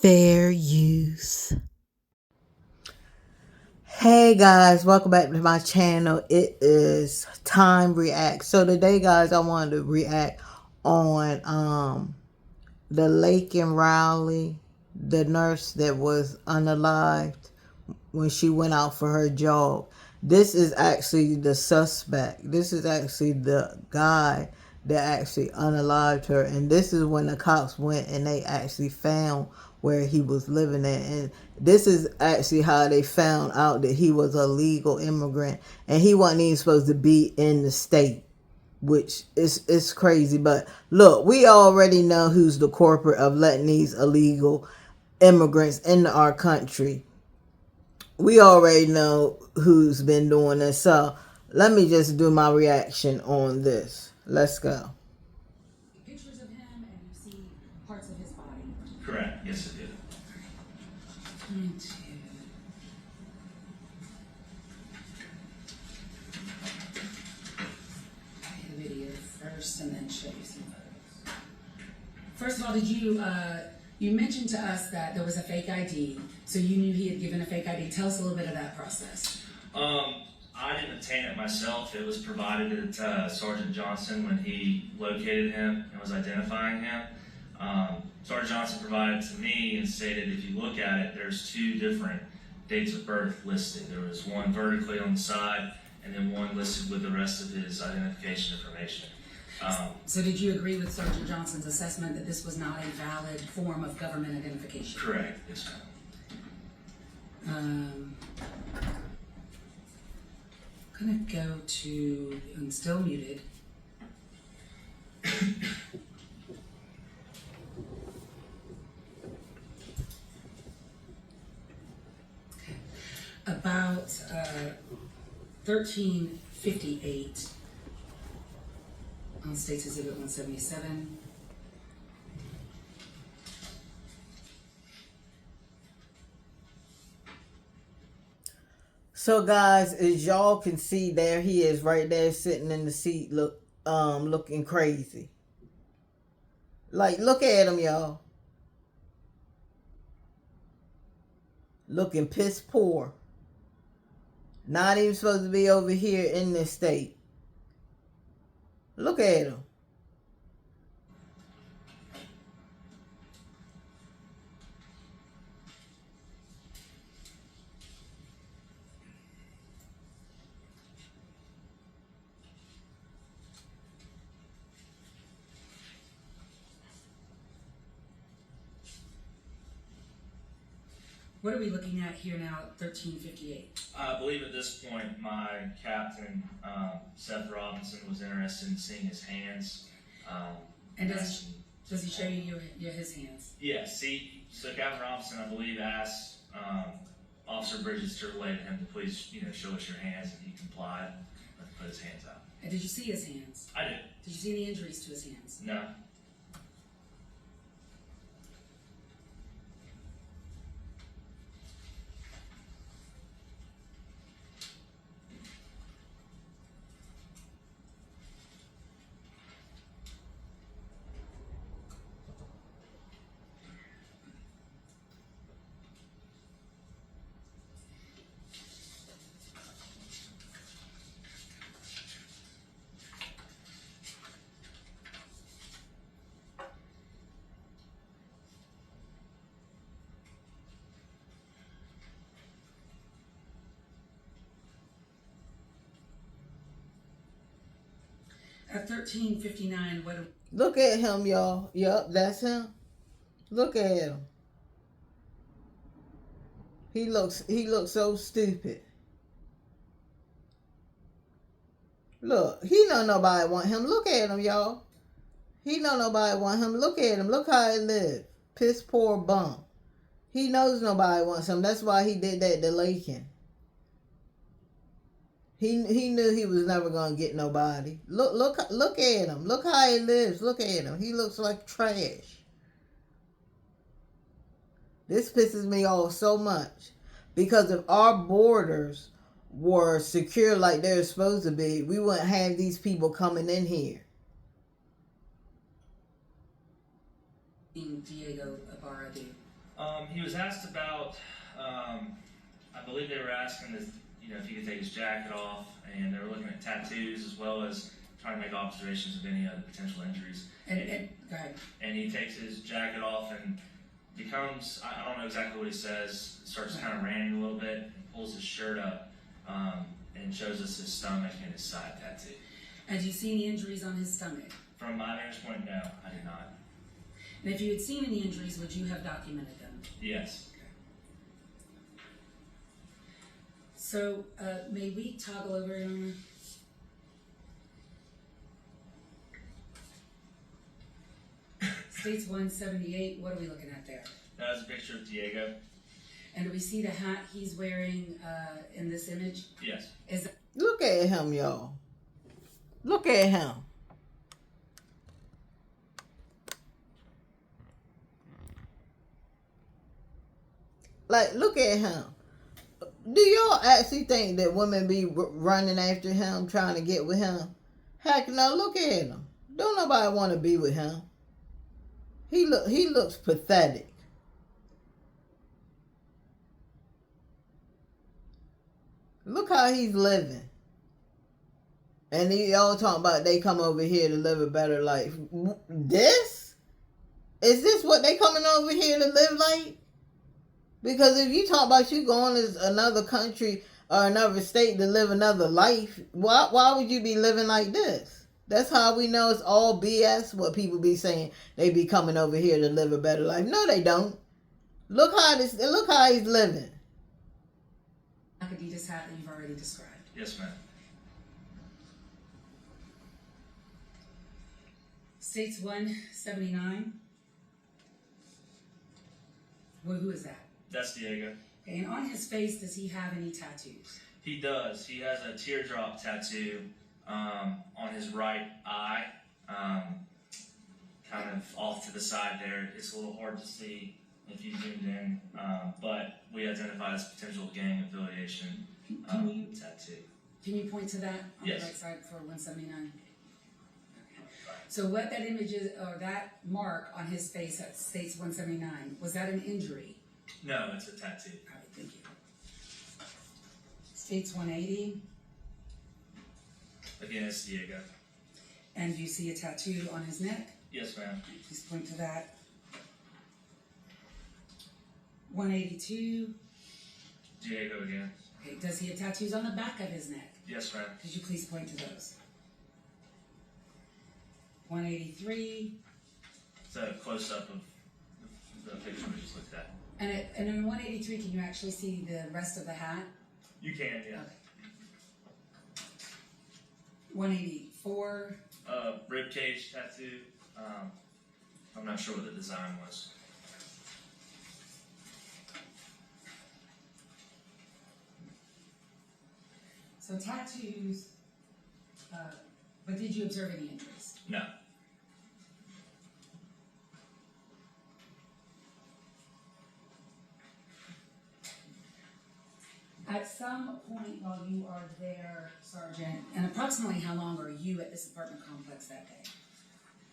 Fair use. Hey guys, welcome back to my channel. It is time react. So today guys, I wanted to react on the Laken Riley, the nurse that was unalived when she went out for her jog. This is actually the suspect. This is actually the guy that actually unalived her. And this is when the cops went and they actually found where he was living at. And this is actually how they found out that he was a legal immigrant. And he wasn't even supposed to be in the state, which is crazy. But look, we already know who's the corporate of letting these illegal immigrants into our country. We already know who's been doing this. So let me just do my reaction on this. Let's go. Pictures of him and you see parts of his body. Correct. Yes, it did. Me too. Play the video first and then show you some photos. First of all, did you mentioned to us that there was a fake ID, so you knew he had given a fake ID. Tell us a little bit of that process. I didn't obtain it myself. It was provided to Sergeant Johnson when he located him and was identifying him. Sergeant Johnson provided it to me and stated if you look at it, there's two different dates of birth listed. There was one vertically on the side and then one listed with the rest of his identification information. So did you agree with Sergeant Johnson's assessment that this was not a valid form of government identification? Correct. Yes, ma'am. I'm gonna go to, I'm still muted. Okay. About 1358 on State's Exhibit 177. So guys, as y'all can see, there he is right there sitting in the seat looking crazy. Like, look at him, y'all. Looking piss poor. Not even supposed to be over here in this state. Look at him. What are we looking at here now at 1358? I believe at this point my captain, Seth Robinson, was interested in seeing his hands. And does he show you his hands? Yeah, see, so Captain Robinson, I believe, asked Officer Bridges to relay to him to please, show us your hands, and he complied and put his hands out. And did you see his hands? I did. Did you see any injuries to his hands? No. At 1359, what? Look at him, y'all. Yup, that's him. Look at him. He looks so stupid. Look, he know nobody want him. Look at him, y'all. He know nobody want him. Look at him. Look how he live. Piss poor bum. He knows nobody wants him. That's why he did that to Laken. He knew he was never gonna get nobody. Look at him. Look how he lives. Look at him. He looks like trash. This pisses me off so much. Because if our borders were secure like they're supposed to be, we wouldn't have these people coming in here. Diego Ibarra do? He was asked about, I believe they were asking if, if he could take his jacket off, and they were looking at tattoos as well as trying to make observations of any other potential injuries. And go ahead. And he takes his jacket off and becomes, I don't know exactly what he says, starts kind of ranting a little bit, and pulls his shirt up, and shows us his stomach and his side tattoo. And do you see any injuries on his stomach? From my vantage point, no, I did not. And if you had seen any injuries, would you have documented them? Yes. So, may we toggle over, Your Honor? States 178, what are we looking at there? That was a picture of Diego. And do we see the hat he's wearing in this image? Yes. Is that Look at him, y'all. Look at him. Like, look at him. Do y'all actually think that women be running after him, trying to get with him? Heck no, look at him. Don't nobody want to be with him. He looks pathetic. Look how he's living. And y'all talking about they come over here to live a better life. This? Is this what they coming over here to live like? Because if you talk about you going to another country or another state to live another life, why would you be living like this? That's how we know it's all BS, what people be saying. They be coming over here to live a better life. No, they don't. Look how he's living. Adidas hat that you've already described? Yes, ma'am. States 179. Well, who is that? That's Diego. Okay, and on his face, does he have any tattoos? He does. He has a teardrop tattoo on his right eye, kind of off to the side there. It's a little hard to see if you zoomed in, but we identified as potential gang affiliation tattoo. Can you point to that on Yes. the right side for 179? So what that image is, or that mark on his face at states 179, was that an injury? No, it's a tattoo. All right, thank you. States 180, Again, it's Diego. and you see a tattoo on his neck? Yes, ma'am. Please point to that. 182, Diego again. okay, does he have tattoos on the back of his neck? Yes, ma'am. Could you please point to those? 183, It's a close-up of the picture we just looked at. and in 183, can you actually see the rest of the hat? You can, yeah. Okay. 184, Rib cage tattoo. I'm not sure what the design was. so tattoos, but did you observe any injuries? No. At some point while you are there, Sergeant, and approximately how long are you at this apartment complex that day?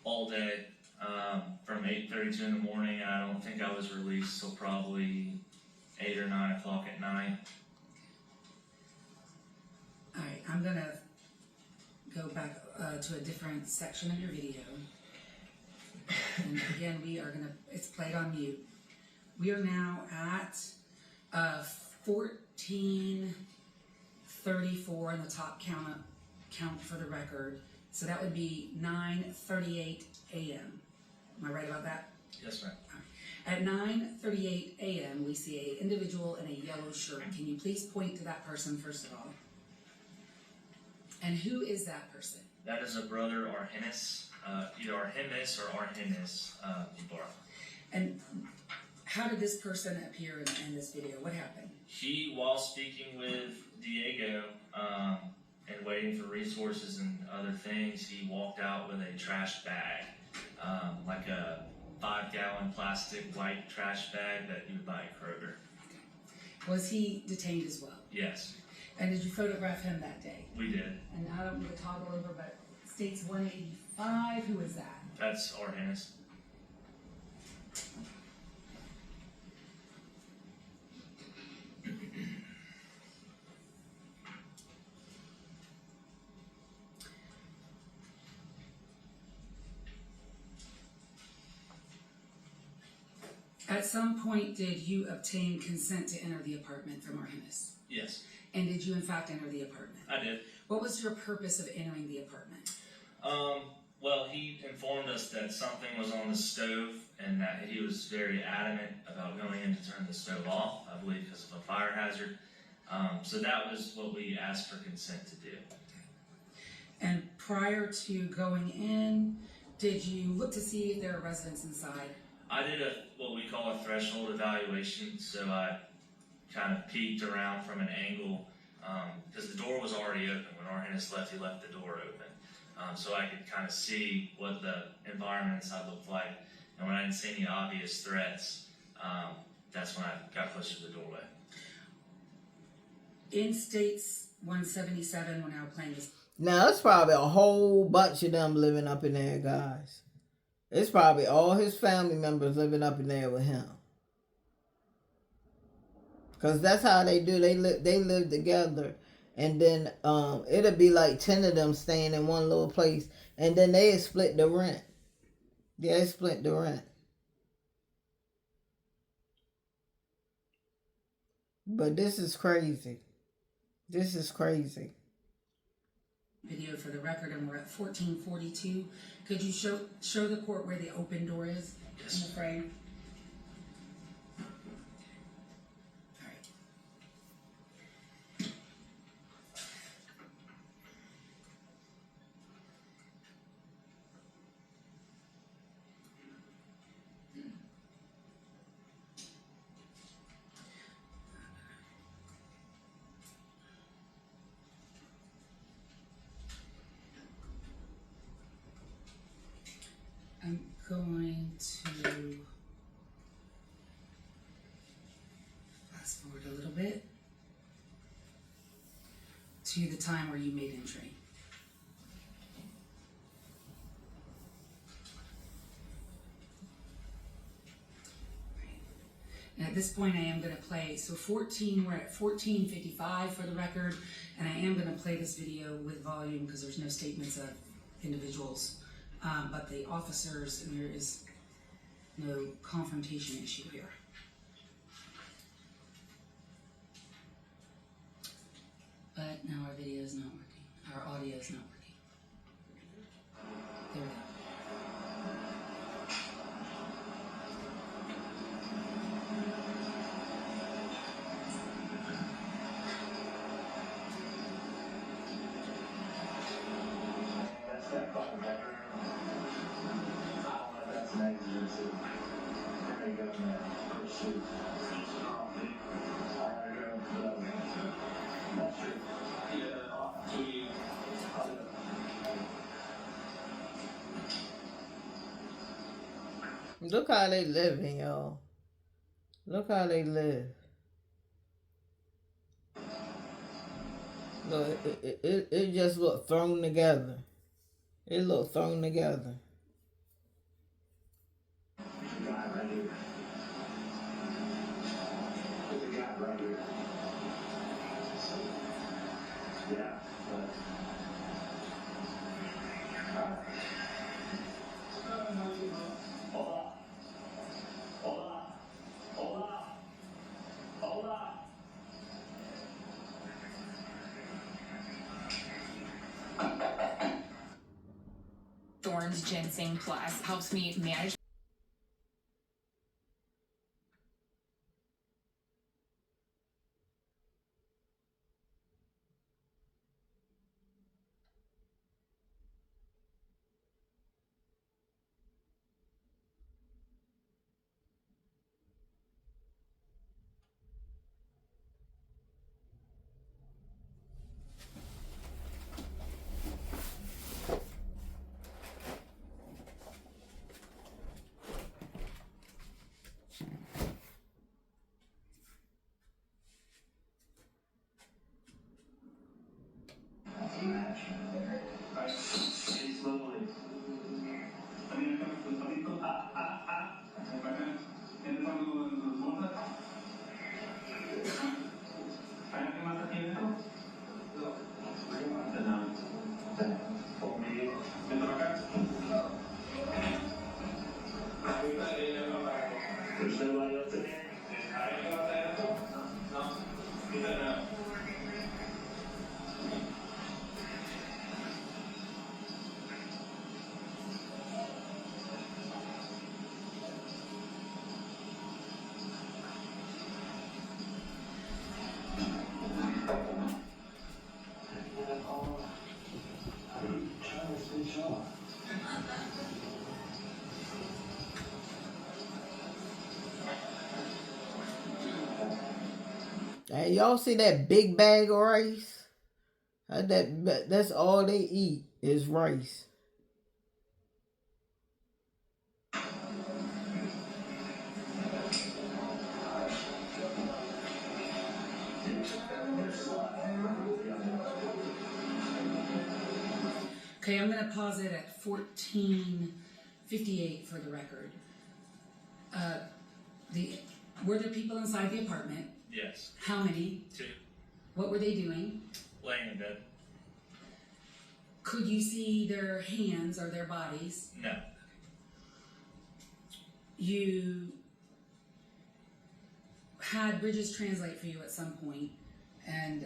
All day, from 8:32 in the morning. I don't think I was released till probably 8 or 9 o'clock at night. All right, I'm gonna go back to a different section of your video. And again, it's played on mute. We are now at 14:34 in the top count for the record. So that would be 9:38 a.m. Am I right about that? Yes, ma'am. At 9:38 a.m., we see an individual in a yellow shirt. Can you please point to that person first of all? And who is that person? That is a brother Arhenis, either Arhemis or Arhenis Ibarra. And how did this person appear in this video? What happened? He, while speaking with Diego and waiting for resources and other things, he walked out with a trash bag, like a 5-gallon plastic white trash bag that you would buy at Kroger. Was he detained as well? Yes, And did you photograph him that day? we did. And I don't need to toggle over, but states 185, who is that? That's Arhenis. At some point, did you obtain consent to enter the apartment from Arhenis? Yes, And did you in fact enter the apartment? I did. What was your purpose of entering the apartment? Well, he informed us that something was on the stove and that he was very adamant about going in to turn the stove off, I believe because of a fire hazard. So that was what we asked for consent to do. And prior to going in, did you look to see if there are residents inside? I did what we call a threshold evaluation, so I kind of peeked around from an angle because the door was already open. When Arhenis left, he left the door open. So I could kind of see what the environment inside looked like. And when I didn't see any obvious threats, that's when I got closer to the doorway. In States 177, we're now playing this. Now, it's probably a whole bunch of them living up in there, guys. It's probably all his family members living up in there with him. Because that's how they do. They live together. And then it'll be like 10 of them staying in one little place. And then they split the rent. They split the rent. But this is crazy. This is crazy. Video for the record, and we're at 1442. Could you show the court where the open door is in the frame? All right. I'm going to fast forward a little bit to the time where you made entry. And at this point I am going to play, so we're at 1455 for the record, and I am going to play this video with volume because there's no statements of individuals. But the officers, and there is no confrontation issue here. But now our video is not working. Our audio is not working. There we go. Look how they living, y'all. Look how they live. Look, it just look thrown together. It look thrown together. Thorns Ginseng Plus helps me manage. There's nobody else in here? I ain't got that. No. Get that out. Trying to switch off. Hey, y'all see that big bag of rice? That's all they eat is rice. Okay, I'm going to pause it at 14:58 for the record. Were there people inside the apartment? Yes. How many? 2. What were they doing? Laying in bed. Could you see their hands or their bodies? No. You had Bridges translate for you at some point, and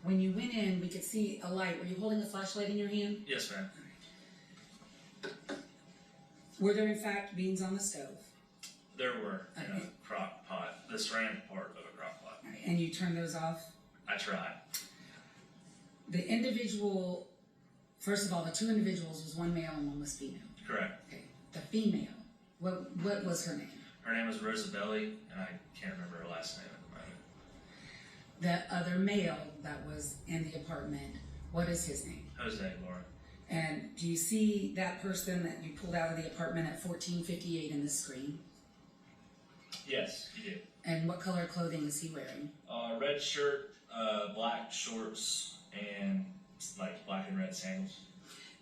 when you went in, we could see a light. Were you holding a flashlight in your hand? Yes, ma'am. Were there, in fact, beans on the stove? There were in a crock pot, the ceramic part of a crock pot. All right, and you turned those off? I tried. The individual, first of all, the 2 individuals was one male and one was female. Correct. Okay. The female, what was her name? Her name was Rosabelli, and I can't remember her last name at the moment. The other male that was in the apartment, what is his name? Jose, Laura. And do you see that person that you pulled out of the apartment at 14:58 in the screen? Yes, you did. And what color clothing is he wearing? Red shirt, black shorts, and like black and red sandals.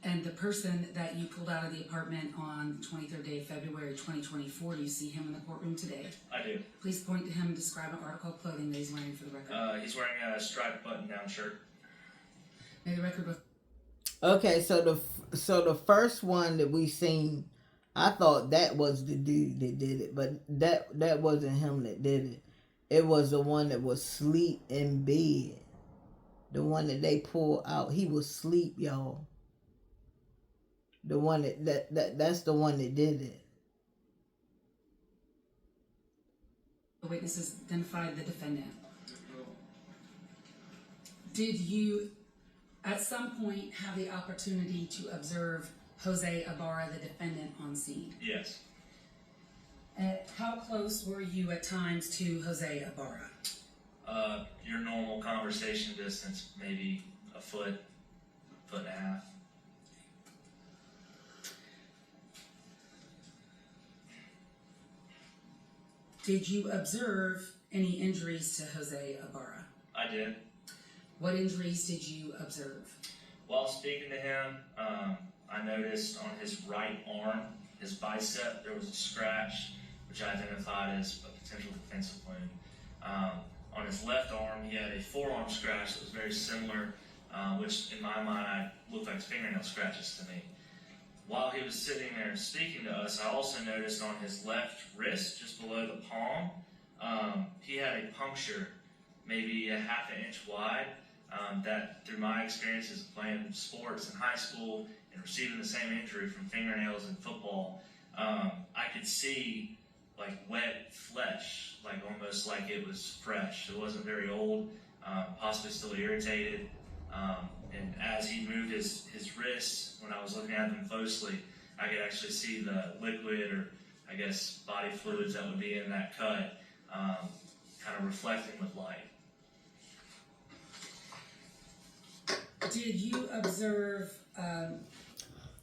And the person that you pulled out of the apartment on the 23rd day of February 2024, do you see him in the courtroom today? I do. Please point to him and describe an article of clothing that he's wearing for the record. He's wearing a striped button-down shirt. May the record Okay, so the first one that we seen, I thought that was the dude that did it, but that wasn't him that did it. It was the one that was asleep in bed. The one that they pulled out, he was asleep, y'all. The one that's the one that did it. The witnesses identified the defendant. Did you, at some point, have the opportunity to observe Jose Ibarra, the defendant, on scene? Yes. How close were you at times to Jose Ibarra? Your normal conversation distance, maybe a foot and a half. Did you observe any injuries to Jose Ibarra? I did. What injuries did you observe? While speaking to him, I noticed on his right arm, his bicep, there was a scratch, which I identified as a potential defensive wound. On his left arm, he had a forearm scratch that was very similar, which in my mind looked like fingernail scratches to me. While he was sitting there speaking to us, I also noticed on his left wrist, just below the palm, he had a puncture, maybe a half an inch wide, that through my experiences of playing sports in high school and receiving the same injury from fingernails in football, I could see like wet flesh, like almost like it was fresh. It wasn't very old, possibly still irritated. And as he moved his wrists, when I was looking at them closely, I could actually see the liquid, or I guess body fluids that would be in that cut, kind of reflecting with light. Did you observe...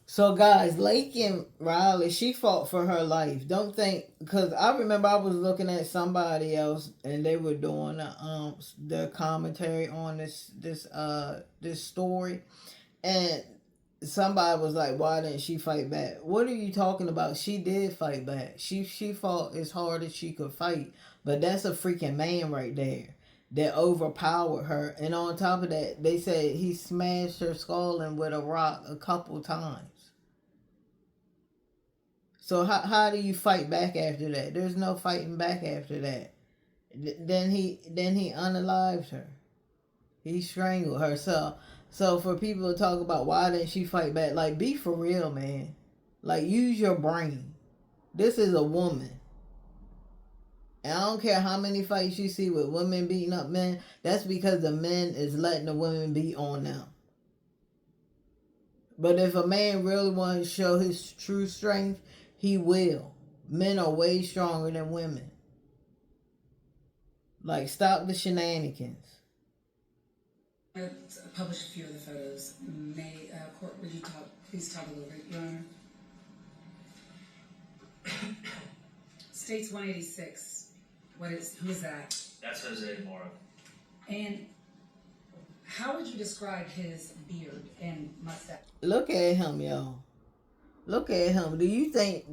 So guys, Laken Riley, she fought for her life. Don't think, because I remember I was looking at somebody else and they were doing the commentary on this story, and somebody was like, "Why didn't she fight back?" What are you talking about? She did fight back. She fought as hard as she could fight, but that's a freaking man right there that overpowered her. And on top of that, they said he smashed her skull in with a rock a couple times. So how do you fight back after that? There's no fighting back after that. Then he unalived her. He strangled her. So for people to talk about why didn't she fight back, like, be for real, man. Like, use your brain. This is a woman. And I don't care how many fights you see with women beating up men. That's because the men is letting the women beat on them. But if a man really wants to show his true strength, he will. Men are way stronger than women. Like, stop the shenanigans. I published a few of the photos. Court, would you please talk a little bit, Your Honor? States 186. Who is that? That's Jose Mora. And how would you describe his beard and mustache? Look at him, y'all. Look at him. Do you think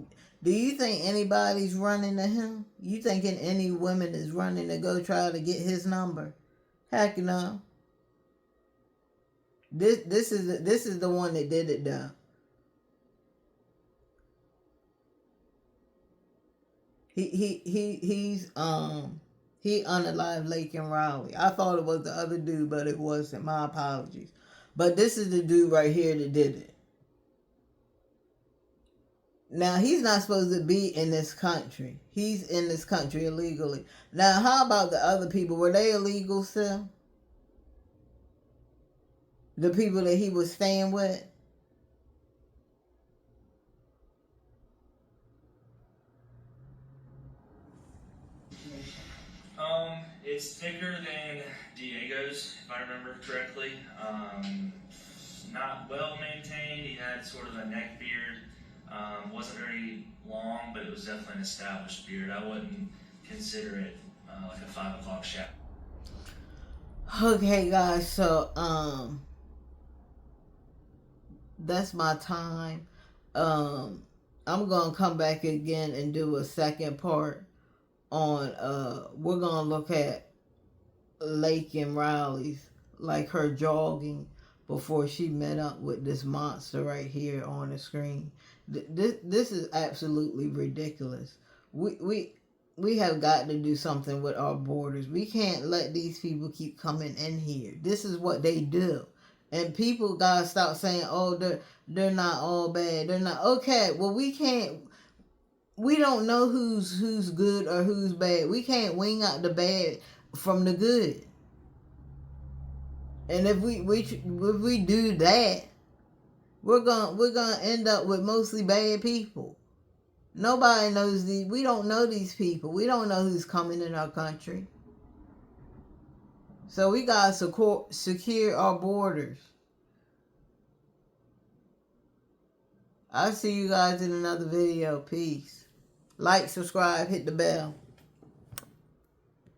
anybody's running to him? You thinking any woman is running to go try to get his number? Heck no. This is the one that did it though. He unalived Laken Riley. I thought it was the other dude, but it wasn't. My apologies. But this is the dude right here that did it. Now, he's not supposed to be in this country. He's in this country illegally. Now, how about the other people? Were they illegal still? The people that he was staying with? It's thicker than Diego's, if I remember correctly. Not well maintained. He had sort of a neck beard. Wasn't very long, but it was definitely an established beard. I wouldn't consider it like a 5 o'clock shadow. Okay, guys, so that's my time. I'm gonna come back again and do a second part on we're gonna look at Laken Riley's, like, her jogging before she met up with this monster right here on the screen. This is absolutely ridiculous. We have got to do something with our borders. We can't let these people keep coming in here. This is what they do. And people gotta stop saying, oh, they're not all bad. They're not. Okay, well, we don't know who's good or who's bad. We can't wing out the bad from the good. And if we do that, we're gonna end up with mostly bad people. Nobody knows these. We don't know these people. We don't know who's coming in our country. So we gotta secure our borders. I'll see you guys in another video. Peace. Like, subscribe, hit the bell.